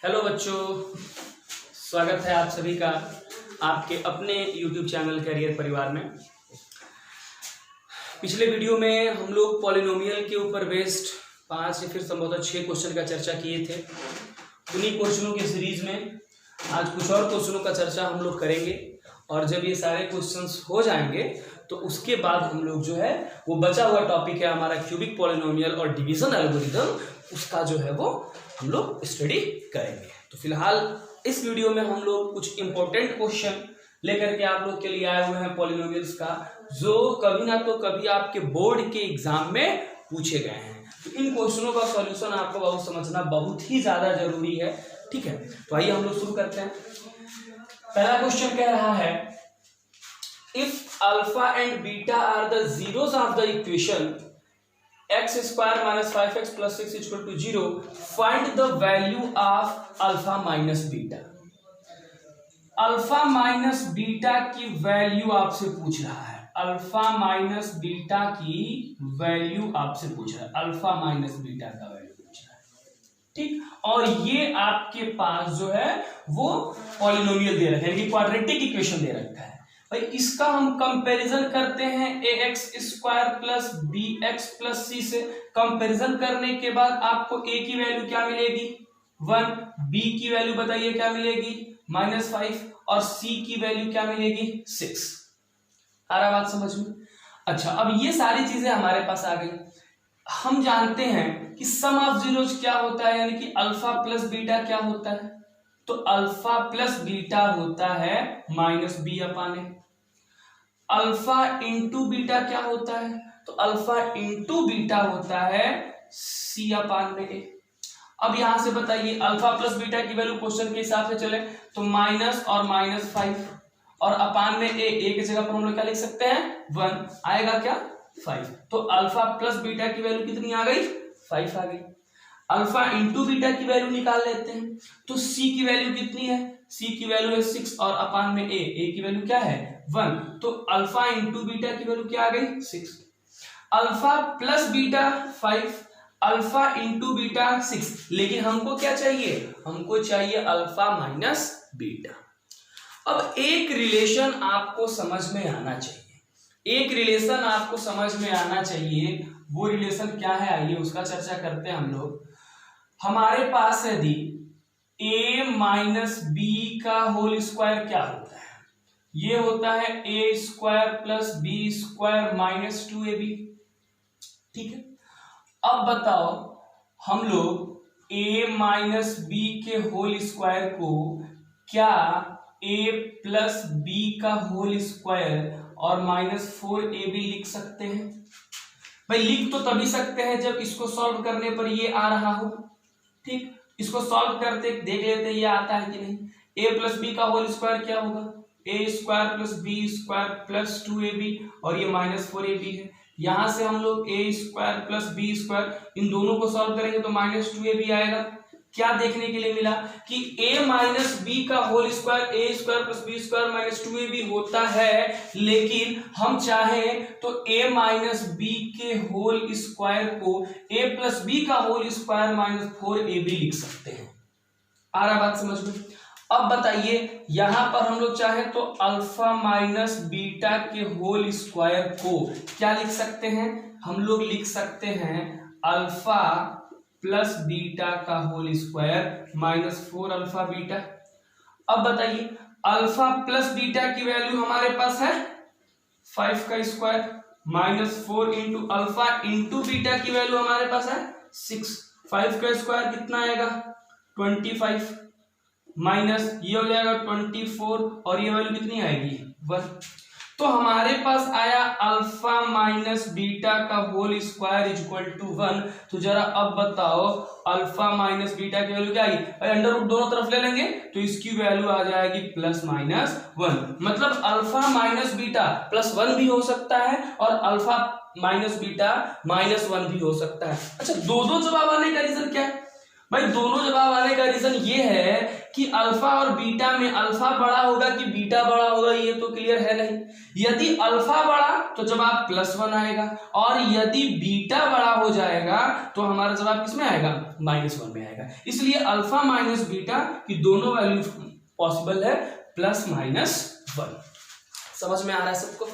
Hello बच्चों, स्वागत है आप सभी का आपके अपने YouTube चैनल कैरियर परिवार में। पिछले वीडियो में हम लोग पॉलिनोमियल के ऊपर बेस्ड 5 या फिर संभवतः 6 क्वेश्चन का चर्चा किए थे। उन्हीं क्वेश्चनों के सीरीज में आज कुछ और क्वेश्चनों का चर्चा हम लोग करेंगे और जब ये सारे क्वेश्चंस हो जाएंगे तो उसके बाद हम लोग जो है वो बचा हुआ टॉपिक है हमारा क्यूबिक पॉलिनोमियल और डिवीजन एल्गोरिथम, उसका जो है वो हम लोग स्टडी करेंगे। तो फिलहाल इस वीडियो में हम लोग कुछ इंपॉर्टेंट क्वेश्चन लेकर के आप लोग के लिए आए हुए हैं पॉलिनोमियल्स का, जो कभी ना तो कभी आपके बोर्ड के एग्जाम में पूछे गए हैं। तो इन क्वेश्चनों का सॉल्यूशन आपको बहुत समझना बहुत ही ज्यादा जरूरी है, ठीक है। तो आइए हम लोग शुरू करते हैं। पहला क्वेश्चन कह रहा है, if alpha and beta are the zeros of the equation x square minus 5x plus 6 equal to 0, find the value of alpha minus beta। Alpha minus beta की वैल्यू आपसे पूछ रहा है, अल्फा माइनस बीटा की value आपसे पूछ रहा है, अल्फा माइनस बीटा का वैल्यू पूछ रहा है, ठीक। और ये आपके पास जो है वो पॉलिनोमियल दे रखा है, यानी क्वाड्रेटिक इक्वेशन दे रखा है। भाई इसका हम कंपैरिजन करते हैं ax square plus bx plus c से। कंपैरिजन करने के बाद आपको a की वैल्यू क्या मिलेगी 1, b की वैल्यू बताइए क्या मिलेगी -5 और c की वैल्यू क्या मिलेगी 6। आ रहा बात समझ में? अच्छा, अब ये सारी चीजें हमारे पास आ गई। हम जानते हैं कि सम ऑफ जीरोज क्या होता है, यानी कि अल्फा प्लस बीटा क्या होता है, तो अल्फा प्लस बीटा होता है -b/a। अल्फा इंटू बीटा क्या होता है, तो अल्फा इंटू बीटा होता है c/a। अब यहां से बताइए अल्फा प्लस बीटा की वैल्यू क्वेश्चन के हिसाब से चले तो माइनस और -5 और अपान में a की जगह पर हम लोग क्या लिख सकते हैं 1, आएगा क्या 5। तो अल्फा प्लस बीटा की वैल्यू कितनी आ गई 5 आ गई। अल्फा इंटू बीटा की वैल्यू निकाल लेते हैं, तो c की वैल्यू कितनी है, c की वैल्यू है 6 और अपान में a की वैल्यू क्या है 1, तो अल्फा इंटू बीटा की वैल्यू क्या आ गई 6। Alpha plus beta 5, alpha into beta 6, लेकिन हमको क्या चाहिए, हमको चाहिए अल्फा माइनस बीटा। अब एक रिलेशन आपको समझ में आना चाहिए, एक रिलेशन आपको समझ में आना चाहिए। वो रिलेशन क्या है, आइए उसका चर्चा करते हैं हम लोग। हमारे पास यदि a माइनस बी का होल स्क्वायर क्या होता है, ये होता है a square plus B square minus 2ab, ठीक है। अब बताओ हम लोग a माइनस बी के होल स्क्वायर को क्या a प्लस बी का होल स्क्वायर और -4ab लिख सकते हैं? भाई लिख तो तभी सकते हैं जब इसको सॉल्व करने पर ये आ रहा हो, ठीक। इसको सॉल्व करते देख लेते हैं ये आता है कि नहीं। a प्लस बी का होल स्क्वायर क्या होगा, a square plus B square plus 2ab और ये -4ab है। यहां से हम लोग a square plus B square इन दोनों को सॉल्व करेंगे तो -2ab आएगा। क्या देखने के लिए मिला कि a माइनस बी का whole square a square plus B square -2ab होता है, लेकिन हम चाहें तो a माइनस बी के होल स्क्वायर को a प्लस बी का होल स्क्वायर -4ab लिख सकते हैं। आ रहा बात समझ में? अब बताइए यहां पर हम लोग चाहें तो अल्फा माइनस बीटा के होल स्क्वायर को क्या लिख सकते हैं, हम लोग लिख सकते हैं अल्फा प्लस बीटा का होल स्क्वायर -4 अल्फा बीटा। अब बताइए अल्फा प्लस बीटा की वैल्यू हमारे पास है 5 का square -4 into alpha into beta की वैल्यू हमारे पास है 6। 5 का स्क्वायर कितना आएगा 25 माइनस ये हो जाएगा 24 और ये वैल्यू कितनी आएगी 1। तो हमारे पास आया अल्फा माइनस बीटा का होल स्क्वायर इक्वल टू 1। तो जरा अब बताओ अल्फा माइनस बीटा की वैल्यू क्या आएगी, अंडर रूट दोनों तरफ ले लेंगे तो इसकी वैल्यू आ जाएगी +-1। मतलब अल्फा माइनस बीटा +1 भी हो सकता है और अल्फा माइनस बीटा -1 भी हो सकता है। अच्छा, दो जवाब आने का रीजन क्या है भाई? दोनों जवाब आने का रीजन ये है कि अल्फा और बीटा में अल्फा बड़ा होगा कि बीटा बड़ा होगा, ये तो क्लियर है नहीं। यदि अल्फा बड़ा तो जवाब +1 आएगा, और यदि बीटा बड़ा हो जाएगा तो हमारा जवाब किसमें आएगा, -1 में आएगा। इसलिए अल्फा माइनस बीटा की दोनों वैल्यू पॉसिबल है, +-1। समझ में आ रहा है सबको?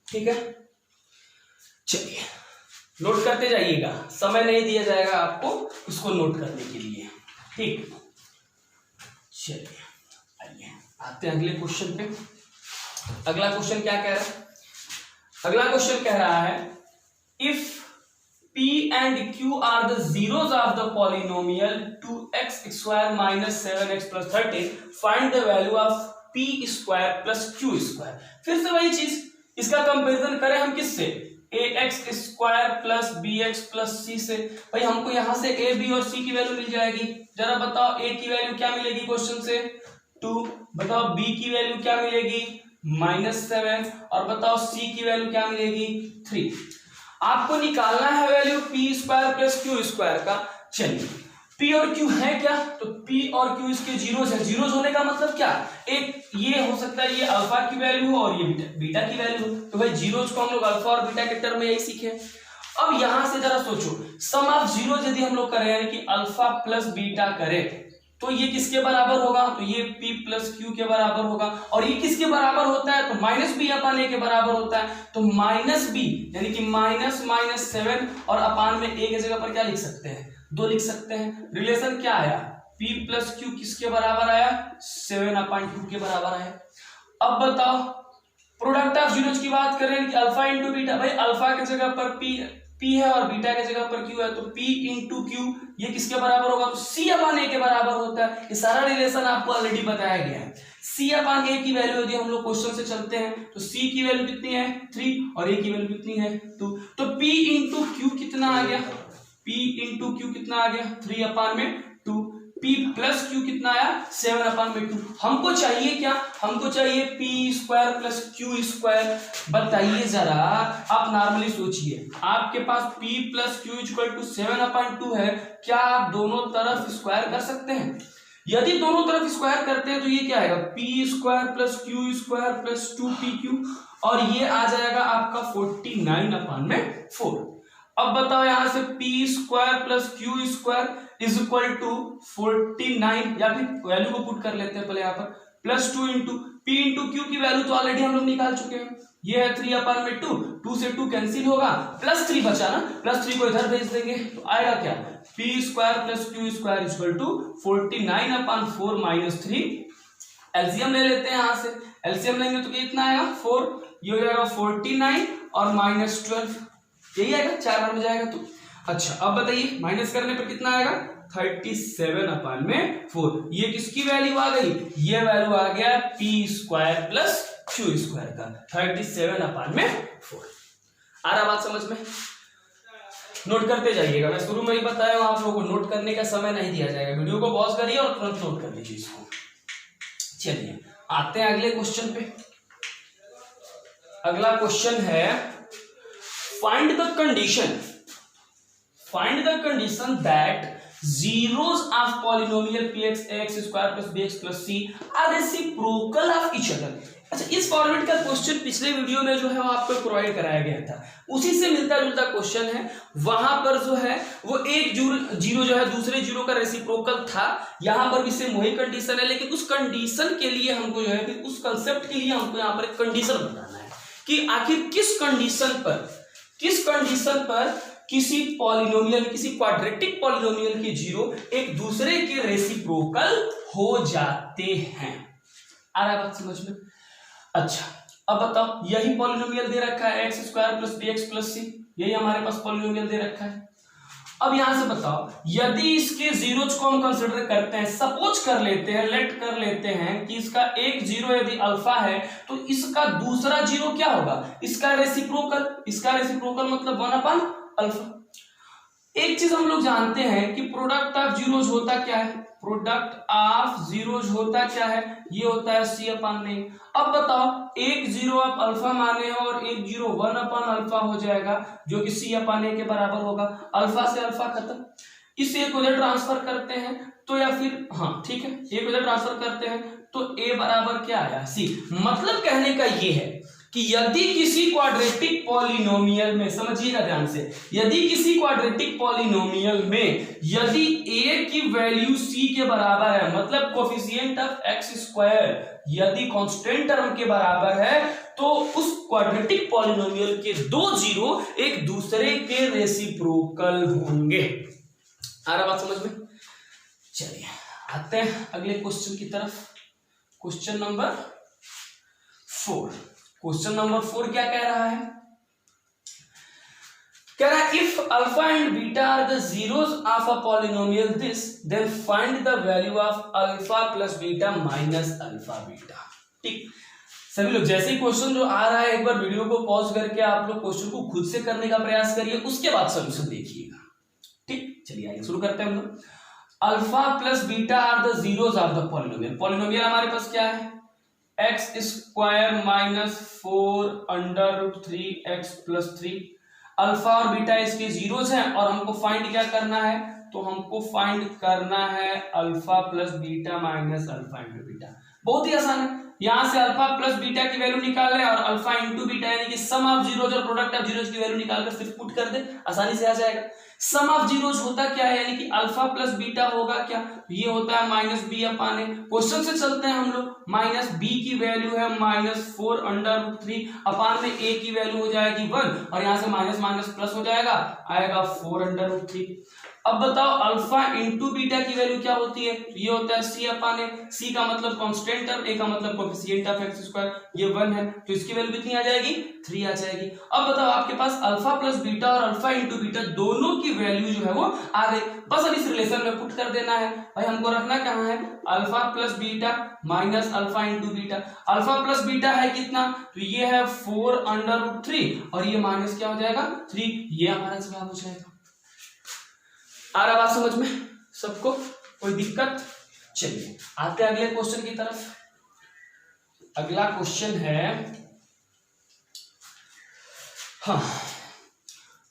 ठीक है, चलिए नोट करते जाइएगा, समय नहीं दिया जाएगा आपको इसको नोट करने के लिए। ठीक, चलिए आइए आते हैं अगले क्वेश्चन पे। अगला क्वेश्चन क्या कह रहा है? अगला क्वेश्चन कह रहा है if P and Q are the zeros of the polynomial 2x² minus 7x plus 13, find the value of P square plus Q square। फिर से वही चीज, इसका कंपैरिजन करें हम किससे, ax² plus bx plus c से। भाई हमको यहां से a b और c की वैल्यू मिल जाएगी। जरा बताओ a की वैल्यू क्या मिलेगी क्वेश्चन से, 2। बताओ b की वैल्यू क्या मिलेगी, -7। और बताओ c की वैल्यू क्या मिलेगी, 3। आपको निकालना है वैल्यू p² प्लस q² का। चलिए p और q है क्या, तो p और q इसके जीरोज है। जीरोज होने का मतलब क्या, एक ये हो सकता है ये अल्फा की वैल्यू हो और ये बीटा की वैल्यू हो, तो भाई जीरोज को हम लोग अल्फा और बीटा के टर्म में यही सीखे। अब यहां से जरा सोचो, सम ऑफ जीरोज यदि हम लोग करें यानी कि अल्फा प्लस बीटा करें तो ये किसके बराबर होगा, तो ये p प्लस q के बराबर होगा। और ये किसके बराबर होता है, तो -b/a के बराबर होता है। तो -b यानी कि -7 और अपान में a की जगह पर क्या लिख सकते हैं, 2 लिख सकते हैं। रिलेशन क्या आया, p प्लस q किसके बराबर आया, 7/2 के बराबर आया। अब बताओ प्रोडक्ट ऑफ जीरोज की बात करें कि अल्फा इंटू बीटा, भाई अल्फा की जगह पर p है और बीटा की जगह पर q है, तो p इंटू q ये किसके बराबर होगा, तो c/a के बराबर होता है। ये सारा रिलेशन आपको ऑलरेडी बताया गया है। c/a की वैल्यू यदि हम लोग क्वेश्चन से चलते हैं तो c की वैल्यू कितनी है, 3, और a की वैल्यू कितनी है, 2। तो p इंटू q कितना आ गया, p इंटू q कितना आ गया, 3/2। p प्लस q कितना आया, 7/2। हमको चाहिए क्या, हमको चाहिए p² प्लस q²। बताइए जरा, आप नॉर्मली सोचिए, आपके पास p प्लस q = 7/2 है, क्या आप दोनों तरफ स्क्वायर कर सकते हैं? यदि दोनों तरफ स्क्वायर करते हैं तो ये क्या आएगा, p² plus q² plus 2pq, और ये आ जाएगा आपका 49/4। अब बताओ यहां से p² plus q² is equal to 49, या फिर वैल्यू को पुट कर लेते हैं पहले यहाँ पर, plus 2 into p into q की वैल्यू तो ऑलरेडी हम लोग निकाल चुके हैं, ये है 3/2, 2 से 2 कैंसिल होगा, +3 बचा ना, +3 को इधर भेज देंगे तो आएगा क्या, p² plus q² equal to 49/4 minus 3। LCM ले लेते हैं यहां से, एलसीएम लेंगे तो कितना आएगा, 4, ये हो जाएगा 49 और -12, यही आएगा, 4 बार में जाएगा तो। अच्छा अब बताइए माइनस करने पर कितना आएगा, 37/4। ये किसकी वैल्यू आ गई, ये वैल्यू आ गया p² प्लस q² का, 37/4। आ रहा बात समझ में? नोट करते जाइएगा, मैं शुरू में ही बताया हूं आप लोगों को नोट करने का समय नहीं दिया जाएगा, वीडियो को पॉज करिए और तुरंत नोट कर लीजिए इसको। चलिए आते हैं अगले क्वेश्चन पे। अगला क्वेश्चन है find the condition that zeros of polynomial px ax² plus bx plus c are reciprocal of each other। अच्छा इस फॉर्मेट का क्वेश्चन पिछले वीडियो में जो है वो आपको प्रोवाइड कराया गया था, उसी से मिलता जुलता क्वेश्चन है। वहां पर जो है वो एक जीरो जो है दूसरे जीरो का रेसिप्रोकल था, यहां पर भी सेम वही कंडीशन है, लेकिन उस कंडीशन के लिए हमको जो है उस कंसेप्ट के लिए हमको यहाँ पर एक कंडीशन बताना है कि आखिर किस कंडीशन पर किसी पॉलिनोमियल, किसी क्वाड्रेटिक पॉलिनोमियल के जीरो एक दूसरे के रेसिप्रोकल हो जाते हैं। आ रहा है बात समझ में? अच्छा अब बताओ, यही पॉलिनोमियल दे रखा है x² plus bx plus c, यही हमारे पास पॉलिनोमियल दे रखा है। अब यहां से बताओ यदि इसके जीरोज को हम कंसिडर करते हैं, सपोज कर लेते हैं, लेट कर लेते हैं कि इसका एक जीरो यदि अल्फा है तो इसका दूसरा जीरो क्या होगा, इसका रेसिप्रोकल मतलब 1/अल्फा। एक चीज हम लोग जानते हैं कि प्रोडक्ट ऑफ जीरोज होता क्या है, ये होता है c/9। अब बताओ एक जीरो आप अल्फा माने और एक जीरो 1/अल्फा हो जाएगा जो कि c/a के बराबर होगा। अल्फा से अल्फा खत्म, इस एक को ट्रांसफर करते हैं तो या फिर हाँ ठीक है ए को इधर ट्रांसफर करते हैं तो ए बराबर क्या आया सी। मतलब कहने का ये है कि यदि किसी क्वाड्रेटिक पॉलिनोमियल में, समझिएगा ध्यान से, यदि किसी क्वाड्रेटिक पॉलिनोमियल में यदि a की वैल्यू c के बराबर है, मतलब कोफिशिएंट ऑफ एक्स स्क्वायर यदि कांस्टेंट टर्म के बराबर है, तो उस क्वाड्रेटिक पॉलिनोमियल के दो जीरो एक दूसरे के रेसिप्रोकल होंगे। आ रहा बात समझ में? चलिए आते हैं अगले क्वेश्चन की तरफ। Question number 4। क्वेश्चन नंबर 4 क्या कह रहा है? कह रहा है if alpha and beta are the zeros of a polynomial this then find the value of alpha plus beta minus alpha beta. ठीक, सभी लोग जैसे ही क्वेश्चन जो आ रहा है एक बार वीडियो को पॉज करके आप लोग क्वेश्चन को खुद से करने का प्रयास करिए, उसके बाद सॉल्यूशन देखिएगा। ठीक, चलिए आइए शुरू करते हैं हम लोग। Alpha plus beta are the zeros of the polynomial. Polynomial हमारे पास क्या है? X square minus 4√3 X plus 3। अल्फा और बीटा इसके जीरोस हैं और हमको फाइंड क्या करना है? तो हमको फाइंड करना है alpha plus beta minus alpha into beta. बहुत ही आसान है, यहां से अल्फा प्लस बीटा की वैल्यू निकाल ले और अल्फा इंटू बीटा यानी कि सम ऑफ जीरोस और प्रोडक्ट ऑफ जीरोस की वैल्यू निकालकर फिर पुट कर दे, आसानी से आ जाएगा। सम ऑफ जीरोस होता क्या है? यानी कि अल्फा प्लस बीटा होगा क्या? ये होता है minus B upon A. Question से चलते हैं हम लोग। माइनस बी की वैल्यू है माइनस 4√3 अपान में ए की वैल्यू हो जाएगी 1 और यहां से माइनस माइनस प्लस हो जाएगा, आएगा 4√3। अब बताओ अल्फा इंटू बीटा की वैल्यू क्या होती है? ये होता है सी अपान ए। सी का मतलब कांस्टेंट टर्म, ए का मतलब कोएफिशिएंट ऑफ एक्स स्क्वायर, ये 1 है तो इसकी वैल्यू कितनी आ जाएगी? 3 आ जाएगी। अब बताओ आपके पास अल्फा प्लस बीटा और अल्फा इंटू बीटा दोनों की वैल्यू जो है वो आ गई। बस अब इस रिलेशन में पुट कर देना है। भाई हमको रखना कहाँ है? Alpha plus beta minus alpha into beta. Alpha plus beta है कितना? तो ये है 4√3 और ये माइनस क्या हो जाएगा? 3। ये हमारा जवाब हो जाएगा। आ रहा बात समझ में सबको? कोई दिक्कत? चलिए आते हैं अगले क्वेश्चन की तरफ। अगला क्वेश्चन है हाँ,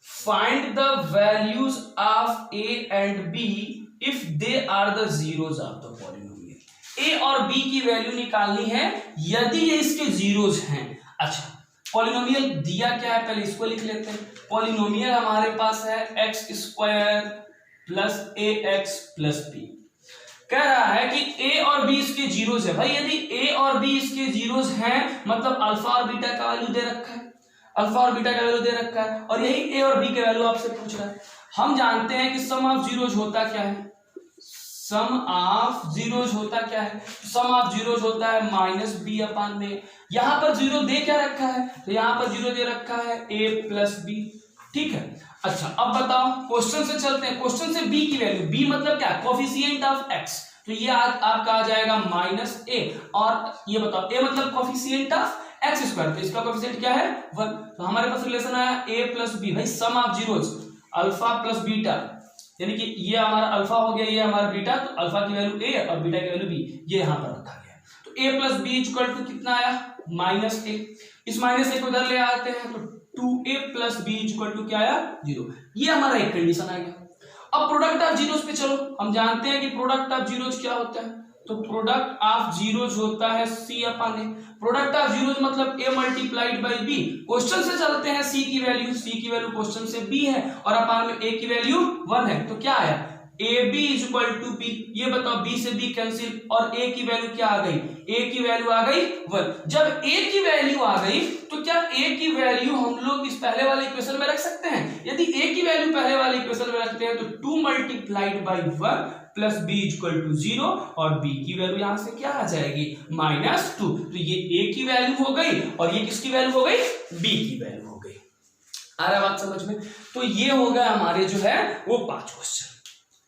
find the values of A and B if they are the zeros of the polynomial. A और बी की वैल्यू निकालनी है यदि ये इसके जीरोस हैं। अच्छा, पॉलिनोमियल दिया क्या है पहले इसको लिख लेते हैं। पॉलिनोमियल हमारे पास है एक्स स्क्वायर प्लस ए एक्स प्लस बी। कह रहा है कि ए और बी इसके जीरोस है। भाई यदि ए और बी इसके जीरोस हैं मतलब अल्फा और बीटा का वैल्यू दे रखा है, अल्फा और बीटा का वैल्यू दे रखा है और यही ए और बी के वैल्यू आपसे पूछ रहा है। हम जानते हैं कि सम ऑफ जीरोस होता क्या है? सम ऑफ जीरोस होता क्या है? सम ऑफ जीरोस होता है माइनस बी अपान में। यहां पर जीरो दे क्या रखा है? तो यहां पर जीरो दे रखा है ए प्लस बी। ठीक है, अच्छा अब बताओ क्वेश्चन से चलते हैं। क्वेश्चन से b की वैल्यू, b मतलब क्या? कोफिशिएंट ऑफ x, तो ये आपका आ जाएगा माइनस ए और ये बताओ a मतलब कोफिशिएंट ऑफ एक्स स्क्वायर, तो इसका कोफिशिएंट क्या है? 1। तो हमारे पास रिलेशन आया a प्लस बी। भाई sum of zeros alpha plus beta यानी कि ये हमारा अल्फा हो गया, ये हमारा बीटा, तो अल्फा की वैल्यू a और बीटा की वैल्यू b, ये यहां पर रखा गया। तो a plus B equal to कितना आया? Minus A. इस माइनस ए को इधर ले आते हैं तो 2a plus B equal to क्या आया? 0। ये हमारा एक कंडीशन आ गया। अब प्रोडक्ट ऑफ जीरोस पे चलो। हम जानते हैं कि प्रोडक्ट ऑफ जीरोस क्या होता है? तो प्रोडक्ट ऑफ जीरोस होता है c upon A. Product of zeros मतलब a multiplied by b। Question से चलते हैं, c की वैल्यू क्वेश्चन से b है और अपान में a की वैल्यू 1 है, तो क्या आया? A B equal to B. ये बताओ b से b कैंसिल और a की वैल्यू क्या आ गई? a की वैल्यू आ गई 1। जब a की वैल्यू आ गई तो क्या a की वैल्यू हम लोग इस पहले वाले इक्वेशन में रख सकते हैं? यदि a की वैल्यू पहले वाले इक्वेशन में रखते हैं तो 2 multiplied by 1 plus b equal to 0 और b की वैल्यू यहां से क्या आ जाएगी? -2। तो ये a की वैल्यू हो गई और ये किसकी वैल्यू हो गई? b की वैल्यू हो गई। आ रहा बात समझ में? तो ये हो गया हमारे जो है वो 5 क्वेश्चन।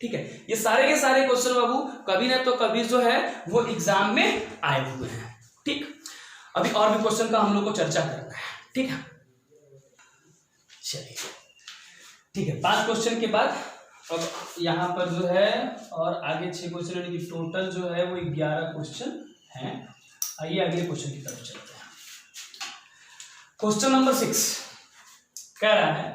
ठीक है, ये सारे के सारे क्वेश्चन बाबू कभी ना तो कभी जो है वो एग्जाम में आए हुए हैं। ठीक, अभी और भी क्वेश्चन का हम लोग को चर्चा करना है। ठीक है, चलिए ठीक है, 5 क्वेश्चन के बाद अब यहाँ पर जो है और आगे 6 क्वेश्चन यानी कि टोटल जो है वो 11 क्वेश्चन हैं। आइए अगले क्वेश्चन की तरफ चलते हैं। क्वेश्चन नंबर 6 कह रहा है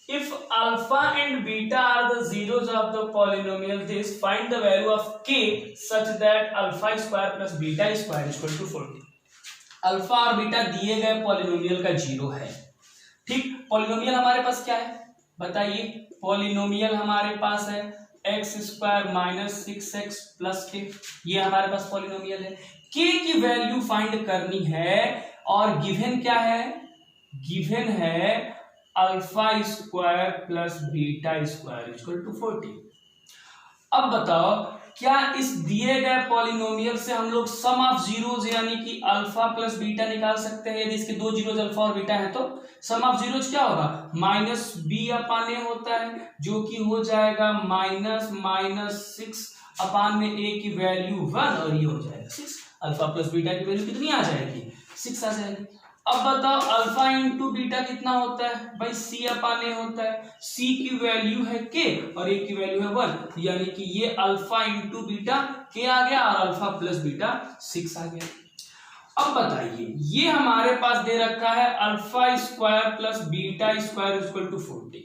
if alpha and beta are the zeros of the polynomial this, find the value of k such that alpha square plus beta square is equal to 40। Alpha और बीटा दिए गए पॉलिनोमियल का zero है। ठीक, polynomial हमारे पास क्या है बताइए? पॉलिनोमियल हमारे पास है X square minus 6x plus के, ये हमारे पास पॉलिनोमियल है। के की वैल्यू फाइंड करनी है और गिवन क्या है? गिवन है alpha square plus beta square equal to 40। अब बताओ क्या इस दिए गए पॉलिनोमियल से हम लोग सम ऑफ जीरोज यानी कि अल्फा प्लस बीटा निकाल सकते हैं? यदि इसके दो जीरोज अल्फा और बीटा है तो सम ऑफ जीरोज क्या होगा? माइनस बी अपान ए होता है, जो कि हो जाएगा माइनस 6 अपान में ए की वैल्यू 1 और ये हो जाएगा 6। अल्फा प्लस बीटा की वैल्यू कितनी आ जाएगी? 6 आ जाएगी। अब बताओ अल्फा इंटू बीटा कितना होता है भाई? सी अपान ए होता है। सी की वैल्यू है के और ए की वैल्यू है 1, यानी कि ये अल्फा इंटू बीटा के आ गया और अल्फा प्लस बीटा 6 आ गया। अब बताइए ये हमारे पास दे रखा है alpha square plus beta square equal to 40।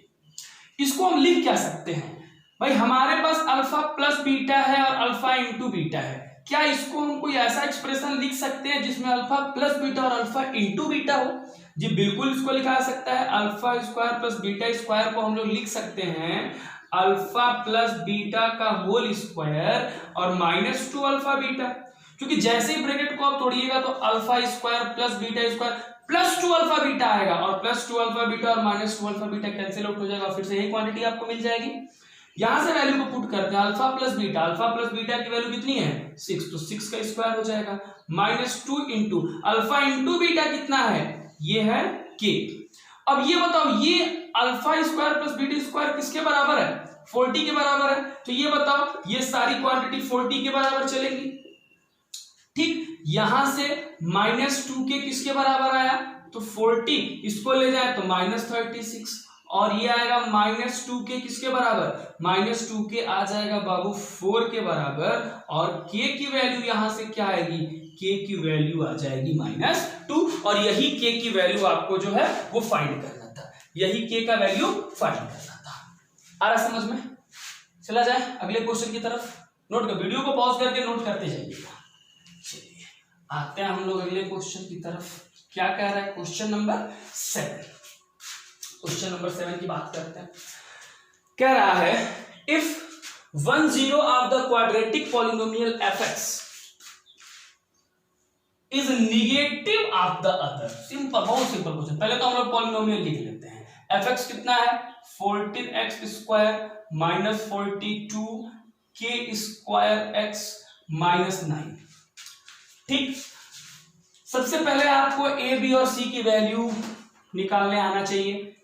इसको हम लिख क्या सकते हैं भाई? हमारे पास अल्फा प्लस बीटा है और अल्फा इंटू बीटा है, क्या इसको हम कोई ऐसा एक्सप्रेशन लिख सकते हैं जिसमें अल्फा प्लस बीटा और अल्फा इंटू बीटा हो? जी बिल्कुल, इसको लिखा जा सकता है। Alpha square plus beta square को हम लोग लिख सकते हैं अल्फा प्लस बीटा का होल स्क्वायर और माइनस 2 अल्फा बीटा, क्योंकि जैसे ही ब्रैकेट को आप तोड़िएगा तो alpha square plus beta square plus 2 alpha beta आएगा और प्लस 2 अल्फा बीटा और minus 2 alpha beta cancel out हो जाएगा, फिर से यही क्वांटिटी आपको मिल जाएगी। यहां से वैल्यू को पुट करते हैं अल्फा प्लस बीटा की वैल्यू कितनी है? 6, तो 6 का स्क्वायर हो जाएगा minus 2 into alpha into beta कितना है? ये है के। अब ये बताओ ये alpha square plus beta square किसके बराबर है? 40 के बराबर है। तो ये बताओ ये सारी क्वांटिटी 40 के बराबर चलेगी। ठीक, यहां से माइनस 2 के किसके बराबर आया? तो 40, इसको ले जाए तो माइनस 36 और ये आएगा माइनस 2 के किसके बराबर? माइनस 2 के आ जाएगा बाबू 4 के बराबर और के की वैल्यू यहां से क्या आएगी? के की वैल्यू आ जाएगी माइनस 2 और यही के की वैल्यू आपको जो है वो फाइंड करना था, यही के का वैल्यू फाइंड करना था। आ रहा समझ में? चला जाए अगले क्वेश्चन की तरफ। नोट कर, वीडियो को पॉज करके नोट करते जाइएगा। चलिए आते हैं हम लोग अगले क्वेश्चन की तरफ। क्या कह रहा है क्वेश्चन नंबर 7? क्वेश्चन नंबर 7 की बात करते हैं। कह रहा है if 1 0 of the quadratic polynomial fx is negative of the other. Simple, बहुत सिंपल क्वेश्चन। पहले तो हम लोग पॉलिनोमियल लिख लेते हैं। fx कितना है? 14x स्क्वायर माइनस 42 के स्क्वायर x माइनस 9। ठीक, सबसे पहले आपको a b और c की वैल्यू निकालने आना चाहिए।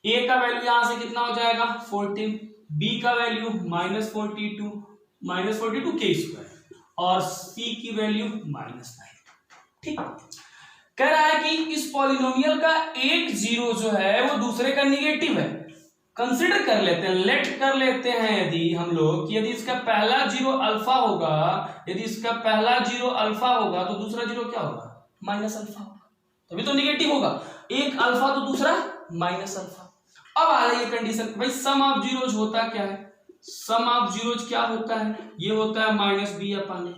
a का वैल्यू यहां से कितना हो जाएगा? 14, b का वैल्यू माइनस 42 के स्क्वायर और c की वैल्यू माइनस 9। ठीक, कह रहा है कि इस पॉलिनोमियल का एक जीरो जो है वो दूसरे का निगेटिव है। कंसिडर कर लेते हैं, लेट कर लेते हैं यदि हम लोग कि यदि इसका पहला जीरो अल्फा होगा, यदि इसका पहला जीरो अल्फा होगा तो दूसरा जीरो क्या होगा? माइनस अल्फा होगा, तभी तो निगेटिव होगा। एक अल्फा तो दूसरा माइनस अल्फा। अब आ रही है कंडीशन भाई सम ऑफ जीरोज होता क्या है? सम ऑफ जीरोज क्या होता है? ये होता है माइनस बी अपान ए।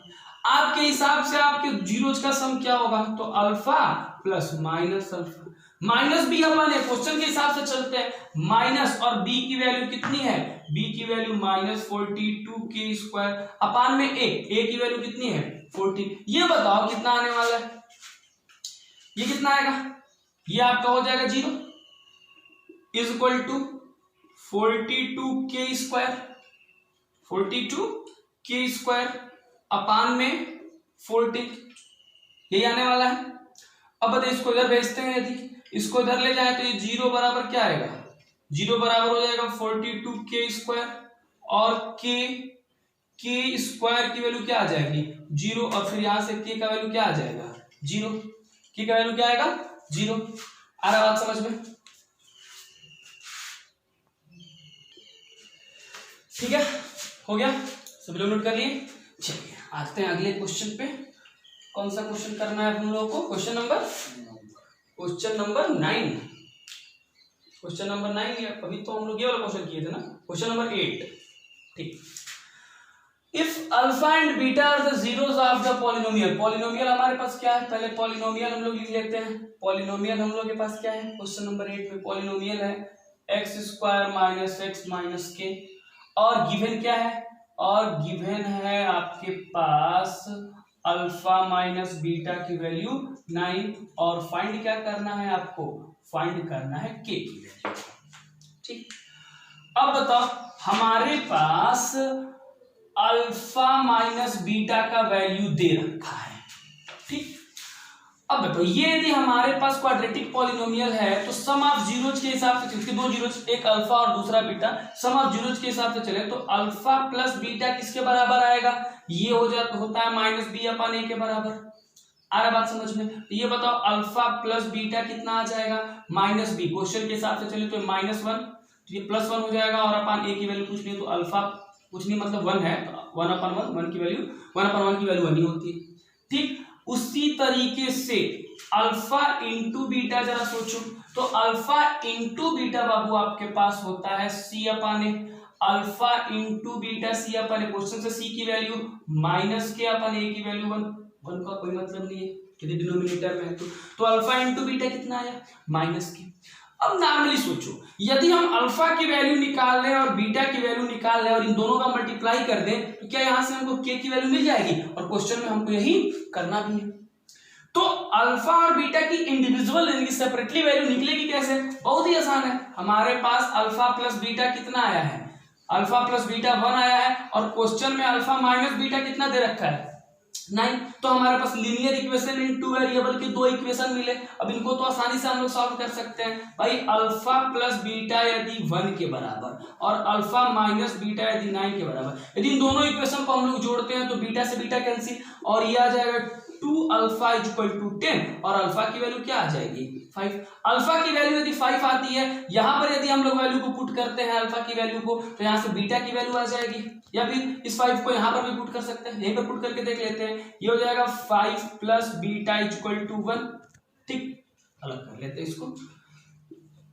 आपके हिसाब से आपके जीरोज का सम क्या होगा? तो alpha plus minus alpha minus B upon A. Question के हिसाब से चलते हैं। माइनस और बी की वैल्यू कितनी है? बी की वैल्यू माइनस 42 के स्क्वायर अपान में ए की वैल्यू कितनी है? 14। ये बताओ कितना आने वाला है? ये कितना आएगा? ये आपका हो जाएगा 0 इज इक्वल टू 42 के स्क्वायर, 42 के स्क्वायर अपान में 14, यही आने वाला है। अब बताइए इसको इधर भेजते हैं, यदि इसको इधर ले जाए तो ये 0 बराबर क्या आएगा? 0 बराबर हो जाएगा 42 के स्क्वायर और के स्क्वायर की वैल्यू क्या आ जाएगी? 0 और फिर यहां से के का वैल्यू क्या आ जाएगा? 0। के का वैल्यू क्या आएगा? 0। आ रहा बात समझ में? ठीक है, हो गया, सभी लोग नोट कर लिए। चलिए आते हैं अगले क्वेश्चन पे। कौन सा क्वेश्चन करना है हम लोगों को? Question number 9। क्वेश्चन नंबर 9 लिया, अभी तो हम लोग ये वाला क्वेश्चन किए थे ना, क्वेश्चन नंबर 8। ठीक, if alpha and beta are the zeros of the polynomial, polynomial हमारे पास क्या है, पहले पॉलिनोमियल हम लोग लिख लेते हैं। पॉलिनोमियल हम लोग के पास क्या है, क्वेश्चन नंबर 8 में पॉलिनोमियल है X square minus x minus के, और गिवन क्या है, और गिवन है आपके पास अल्फा माइनस बीटा की वैल्यू 9, और फाइंड क्या करना है आपको, फाइंड करना है के की वैल्यू। ठीक, अब बताओ हमारे पास अल्फा माइनस बीटा का वैल्यू दे रखा है। ठीक, अब बताओ ये यदि हमारे पास क्वाड्रेटिक पॉलिनोमियल है तो सम ऑफ जीरोज के हिसाब से, क्योंकि दो जीरोज, एक अल्फा और दूसरा बीटा, सम ऑफ जीरोज के हिसाब से चले तो अल्फा प्लस बीटा किसके बराबर आएगा, ये हो जाता होता है माइनस बी अपन ए के बराबर। आ रहा बात समझ में? तो ये बताओ अल्फा प्लस बीटा कितना आ जाएगा, माइनस बी, क्वेश्चन के हिसाब से चले तो -1, तो ये +1 हो जाएगा, और अपन ए की वैल्यू पूछ ली तो अल्फा कुछ नहीं मतलब 1 है, तो 1/1 की वैल्यू 1/1 की वैल्यू 1 ही होती है। ठीक, उसी तरीके से अल्फा इंटू बीटा जरा सोचो, तो अल्फा इंटू बीटा बाबू आपके पास होता है C/A, alpha into beta C/A, question से C की वैल्यू माइनस के अपन A की वैल्यू 1 का कोई मतलब नहीं है यदि डिनोमिनेटर में है तो अल्फा इंटू बीटा कितना आया, माइनस के। अब नॉर्मली सोचो यदि हम अल्फा की वैल्यू निकाल लें और बीटा की वैल्यू निकाल लें और इन दोनों का मल्टीप्लाई कर दें तो क्या यहां से हमको के की वैल्यू मिल जाएगी, और क्वेश्चन में हमको यही करना भी है। तो अल्फा और बीटा की इंडिविजुअल यानी सेपरेटली वैल्यू निकलेगी कैसे, बहुत ही आसान है। हमारे पास अल्फा प्लस बीटा कितना आया है, अल्फा प्लस बीटा 1 आया है, और क्वेश्चन में अल्फा माइनस बीटा कितना दे रखा है, 9। तो हमारे पास linear equation in two variable के 2 इक्वेशन मिले। अब इनको तो आसानी से हम लोग सॉल्व कर सकते हैं भाई। अल्फा प्लस बीटा यदि 1 के बराबर और अल्फा माइनस बीटा यदि 9 के बराबर, यदि इन दोनों इक्वेशन को हम लोग जोड़ते हैं तो बीटा से बीटा कैंसिल, और ये आ जाएगा 2 अल्फा इक्वल टू 10, और अल्फा की वैल्यू क्या आ जाएगी 5। अल्फा की वैल्यू यदि 5 आती है, यहां पर यदि हम लोग वैल्यू को पुट करते हैं अल्फा की वैल्यू को, तो यहां से बीटा की वैल्यू आ जाएगी, या फिर इस 5 को यहां पर भी पुट कर सकते हैं, यहीं पर पुट करके देख लेते हैं। ये हो जाएगा 5 प्लस बीटा इक्वल टू 1। ठीक, अलग कर लेते हैं इसको,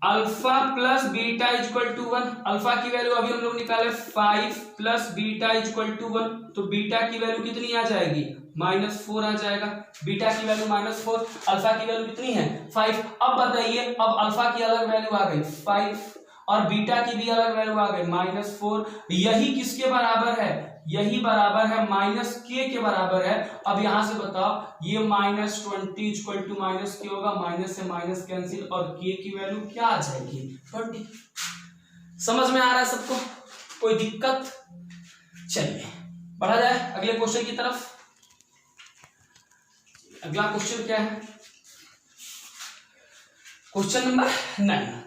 alpha plus beta equal to 1, alpha की वैल्यू अभी हम लोग निकाले 5 प्लस बीटा इक्वल टू 1, तो बीटा की वैल्यू कितनी आ जाएगी, -4 आ जाएगा। बीटा की वैल्यू -4, अल्फा की वैल्यू कितनी है 5। अब बताइए, अब अल्फा की अलग वैल्यू आ गई 5 और बीटा की भी अलग वैल्यू आ गई -4। यही किसके बराबर है, यही बराबर है -k के बराबर है। अब यहां से बताओ ये -20 इक्वल टू -k होगा, माइनस से माइनस कैंसिल, और k की वैल्यू क्या आ जाएगी 20। समझ में आ रहा है सबको, कोई दिक्कत? चलिए बढ़ा जाए अगले क्वेश्चन की तरफ। अगला क्वेश्चन क्या है, question number 9।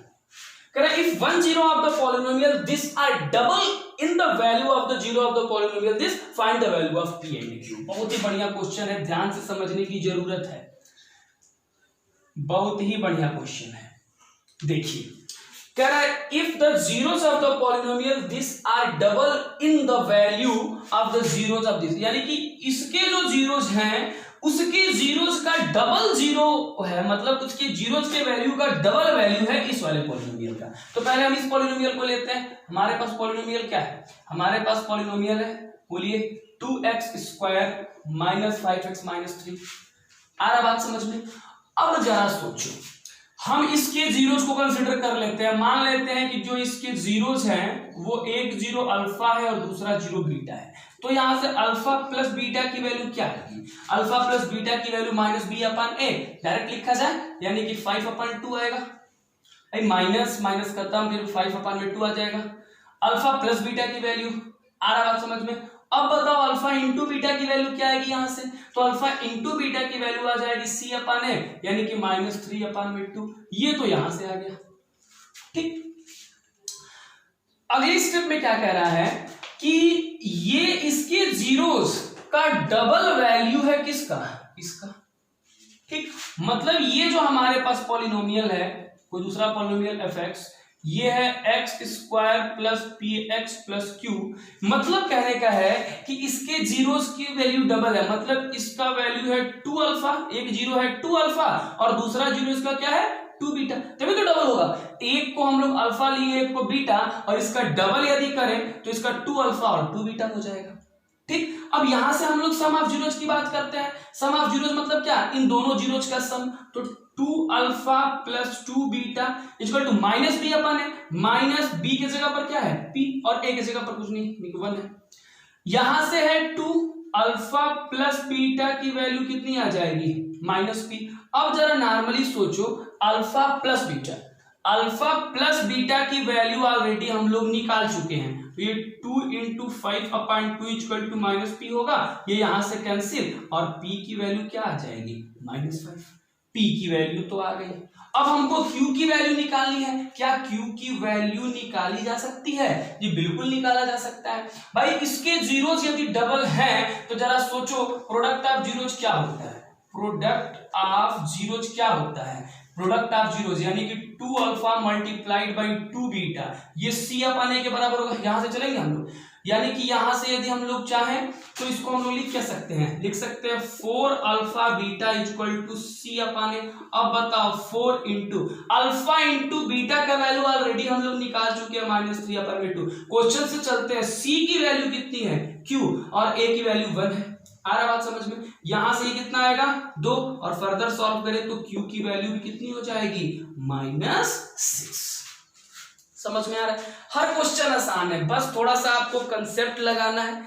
If one zero of the polynomial this are double in the value of the zero of the polynomial this, find the value of p and q। बहुत ही बढ़िया क्वेश्चन है, ध्यान से समझने की जरूरत है, बहुत ही बढ़िया क्वेश्चन है। देखिए कह रहा है if the zeros of the polynomial this are double in the value of the zeros of this, यानी कि इसके जो जीरोस हैं उसके जीरोस का डबल जीरो है, मतलब उसके जीरोस के वैल्यू का डबल वैल्यू है इस वाले पॉलिनोमियल का। तो पहले हम इस पॉलिनोमियल को लेते हैं। हमारे पास पॉलिनोमियल क्या है, हमारे पास पॉलिनोमियल है, बोलिए 2x square minus 5x minus 3। आ रहा बात समझ में? अब जरा सोचो, हम इसके जीरोस को कंसिडर कर लेते हैं। मान लेते हैं कि जो इसके जीरोस हैं वो एक जीरो अल्फा है और दूसरा जीरो बीटा है। तो यहां से अल्फा प्लस बीटा की वैल्यू क्या आएगी, अल्फा प्लस बीटा की वैल्यू -b/a डायरेक्ट लिखा जाए, यानी कि 5/2 आएगा। माइनस माइनस खत्म, फिर 5/2 आ जाएगा। अल्फा प्लस बीटा की वैल्यू, आ रहा बात समझ में? अब बताओ अल्फा इंटू बीटा की वैल्यू क्या आएगी यहां से, तो अल्फा इंटू बीटा की वैल्यू आ जाएगी C/a, यानी कि -3/2। ये तो यहां से आ गया। ठीक, अगले स्टेप में क्या कह रहा है कि ये इसके जीरोस का डबल वैल्यू है किसका, इसका। ठीक, मतलब ये जो हमारे पास पॉलिनोमियल है, कोई दूसरा पॉलिनोमियल fx, ये है x square plus px plus q। मतलब कहने का है कि इसके जीरोस की वैल्यू डबल है, मतलब इसका वैल्यू है 2 अल्फा, एक जीरो है 2 अल्फा और दूसरा जीरो इसका क्या है 2 बीटा, तभी तो डबल होगा। एक को हम लोग अल्फा लिए, एक को बीटा, और इसका डबल यदि करें तो इसका 2 अल्फा और 2 बीटा हो जाएगा। ठीक, अब यहां से हम लोग सम ऑफ जीरोज की बात करते हैं। सम ऑफ जीरोज मतलब क्या, इन दोनों जीरोज का सम। तो 2 alpha plus 2 beta equal to minus B upon है, माइनस बी की जगह पर क्या है पी, और ए की जगह पर कुछ नहीं 1 है। यहां से है 2 अल्फा प्लस बीटा की वैल्यू कितनी आ जाएगी माइनस पी। अब जरा नॉर्मली सोचो, alpha plus beta, alpha plus beta की वैल्यू ऑलरेडी हम लोग निकाल चुके हैं। तो ये 2 into 5/2 equal to minus P होगा, ये यहां से कैंसिल, और p की वैल्यू क्या आ जाएगी -5। p की वैल्यू तो आ गई। अब हमको q की वैल्यू निकालनी है। क्या q की वैल्यू निकाली जा सकती है? जी बिल्कुल निकाला जा सकता है भाई। इसके जीरोज यदि डबल हैं तो जरा सोचो, प्रोडक्ट ऑफ जीरोज क्या होता है? प्रोडक्ट ऑफ जीरोज क्या होता है? प्रोडक्ट ऑफ जीरोज यानी कि 2 अल्फा मल्टीप्लाइड बाई 2 बीटा, ये सी अपन ए के बराबर होगा। यहां से चलेंगे हम लोग, यानी कि यहां से यदि हम लोग चाहें तो इसको हम लोग लिख क्या सकते हैं, लिख सकते हैं 4 अल्फा बीटा इक्वल टू सी अपन ए। अब बताओ 4 इंटू अल्फा इंटू बीटा का वैल्यू ऑलरेडी हम लोग निकाल चुके हैं -3/2। क्वेश्चन से चलते हैं, सी की वैल्यू कितनी है q, और a की वैल्यू 1 है। आ रहा बात समझ में? यहां से कितना आएगा 2, और फर्दर सॉल्व करें तो q की वैल्यू भी कितनी हो जाएगी -6। समझ में आ रहा है? हर क्वेश्चन आसान है, बस थोड़ा सा आपको कंसेप्ट लगाना है,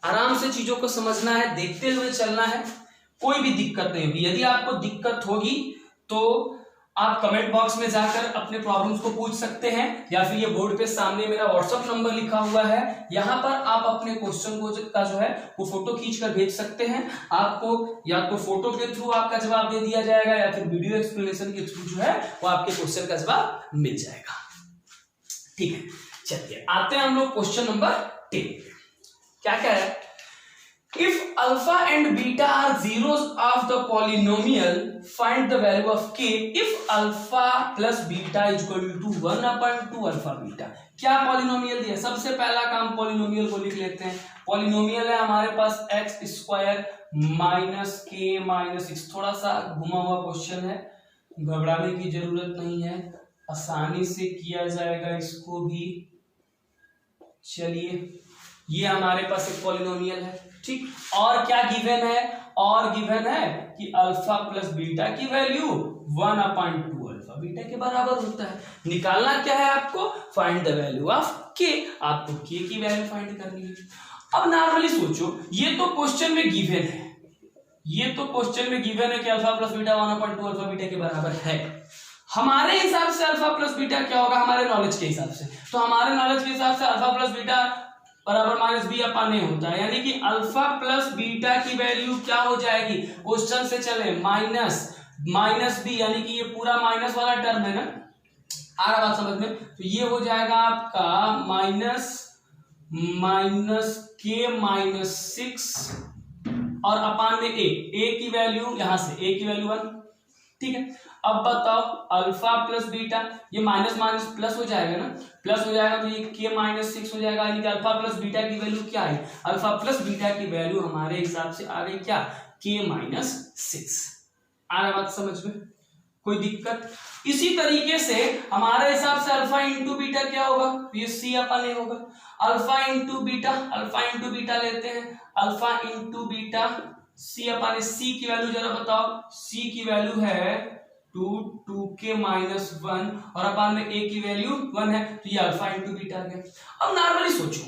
आराम से चीजों को समझना है, देखते हुए चलना है, कोई भी दिक्कत नहीं होगी। यदि आपको दिक्कत होगी तो आप कमेंट बॉक्स में जाकर अपने प्रॉब्लम्स को पूछ सकते हैं, या फिर ये बोर्ड पे सामने मेरा व्हाट्सएप नंबर लिखा हुआ है, यहाँ पर आप अपने क्वेश्चन को का जो है वो फोटो खींचकर भेज सकते हैं। आपको या तो फोटो के थ्रू आपका जवाब दे दिया जाएगा, या फिर वीडियो एक्सप्लेनेशन के थ्रू जो है वो आपके क्वेश्चन का जवाब मिल जाएगा। ठीक है, चलिए आते हैं हम लोग क्वेश्चन नंबर 10। क्या क्या है? If alpha and beta are zeros of the polynomial, find the value of k if alpha plus beta is equal to 1/2 alpha beta। क्या पॉलिनोमियल दिया? सबसे पहला काम पॉलिनोमियल को लिख लेते हैं। पॉलिनोमियल है हमारे पास x square minus k minus 6। थोड़ा सा घुमा हुआ क्वेश्चन है, घबराने की जरूरत नहीं है, आसानी से किया जाएगा इसको भी। चलिए, ये हमारे पास एक पॉलिनोमियल है, ठीक। और क्या गिवन है? और गिवन है कि अल्फा प्लस बीटा की वैल्यू 1/2 अल्फा बीटा के बराबर होता है। निकालना क्या है आपको? फाइंड द वैल्यू ऑफ के। आपको के की वैल्यू फाइंड करनी है। अब नॉर्मली सोचो, ये तो क्वेश्चन में गिवन है, ये तो क्वेश्चन में गिवन है कि alpha plus beta 1/2 alpha beta के बराबर है। हमारे हिसाब से अल्फा प्लस बीटा क्या होगा? हमारे नॉलेज के हिसाब से, तो हमारे नॉलेज के हिसाब से अल्फा प्लस बीटा बराबर -b/a होता है, यानी कि अल्फा प्लस बीटा की वैल्यू क्या हो जाएगी? क्वेश्चन से चले माइनस बी, यानी कि ये पूरा माइनस वाला टर्म है ना, आ रहा बात समझ में? तो ये हो जाएगा आपका -k-6 और अपान में a की वैल्यू, यहां से a की वैल्यू 1। ठीक है, अब बताओ अल्फा प्लस बीटा, ये माइनस माइनस प्लस हो जाएगा ना, प्लस हो जाएगा तो ये k-6 हो जाएगा, यानी कि अल्फा प्लस बीटा की वैल्यू क्या है? अल्फा प्लस बीटा की वैल्यू हमारे हिसाब से आ गई क्या? k-6। आ रहा बात समझ में? कोई दिक्कत? इसी तरीके से हमारे हिसाब से अल्फा इंटू बीटा क्या होगा? ये c/a होगा। अल्फा इंटू बीटा लेते हैं, अल्फा इंटू बीटा c/a की वैल्यू जरा बताओ। c की वैल्यू है 2k-1 और अपान में a की वैल्यू 1 है, तो ये अल्फा इंटू बीटा आ गया। अब नॉर्मली सोचो,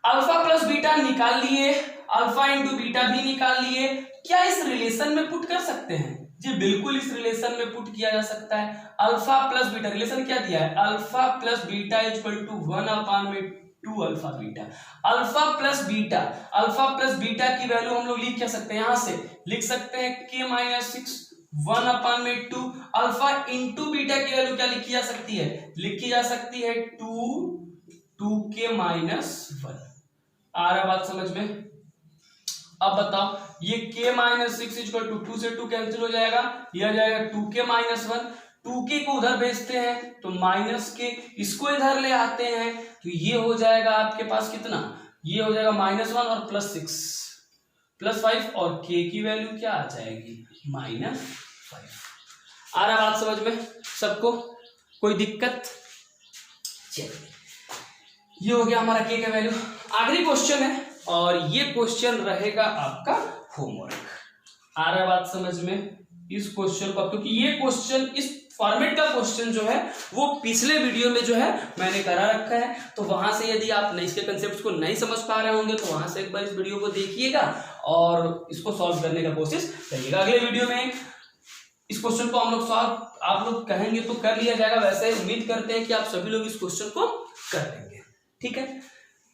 अल्फा प्लस बीटा निकाल लिए, अल्फा इंटू बीटा भी निकाल लिए, क्या इस रिलेशन में पुट कर सकते हैं? जी बिल्कुल, इस रिलेशन में पुट किया जा सकता है। अल्फा प्लस बीटा रिलेशन क्या दिया है? Alpha plus beta equal to 1/2 alpha beta. Alpha plus beta की वैल्यू हम लोग लिख क्या सकते हैं? यहां से लिख सकते हैं k-6 1/2 अल्फा इंटू बीटा की वैल्यू क्या लिखी जा सकती है? लिखी जा सकती है 2k-1। आ रहा बात समझ में? अब बताओ, ये k-6 इक्वल टू 2 से 2 कैंसिल हो जाएगा, यह आ जाएगा 2k-1। 2k को उधर भेजते हैं तो -k, इसको इधर ले आते हैं तो ये हो जाएगा आपके पास कितना? ये हो जाएगा -1 और +6 +5, और k की वैल्यू क्या आ जाएगी? -5। आ रहा बात समझ में सबको? कोई दिक्कत? चलिए ये हो गया हमारा के का वैल्यू। आखिरी क्वेश्चन है और ये क्वेश्चन रहेगा आपका होमवर्क। आ रहा है बात समझ में इस क्वेश्चन को, क्योंकि ये क्वेश्चन इस फॉर्मेट का क्वेश्चन जो है वो पिछले वीडियो में जो है मैंने करा रखा है, तो वहां से यदि आप इसके कंसेप्ट को नहीं समझ पा रहे होंगे तो वहां से एक बार इस वीडियो को देखिएगा और इसको सॉल्व करने का कोशिश करिएगा। अगले वीडियो में इस क्वेश्चन को हम लोग सॉल्व आप लोग कहेंगे तो कर लिया जाएगा। वैसे उम्मीद करते हैं कि आप सभी लोग इस क्वेश्चन को कर लेंगे। ठीक है,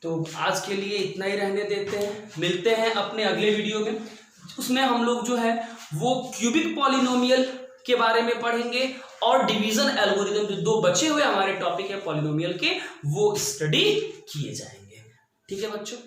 तो आज के लिए इतना ही रहने देते हैं, मिलते हैं अपने अगले वीडियो में। उसमें हम लोग जो है वो क्यूबिक पॉलिनोमियल के बारे में पढ़ेंगे और डिवीजन एल्गोरिथम, जो दो बचे हुए हमारे टॉपिक है पॉलिनोमियल के, वो स्टडी किए जाएंगे। ठीक है बच्चों।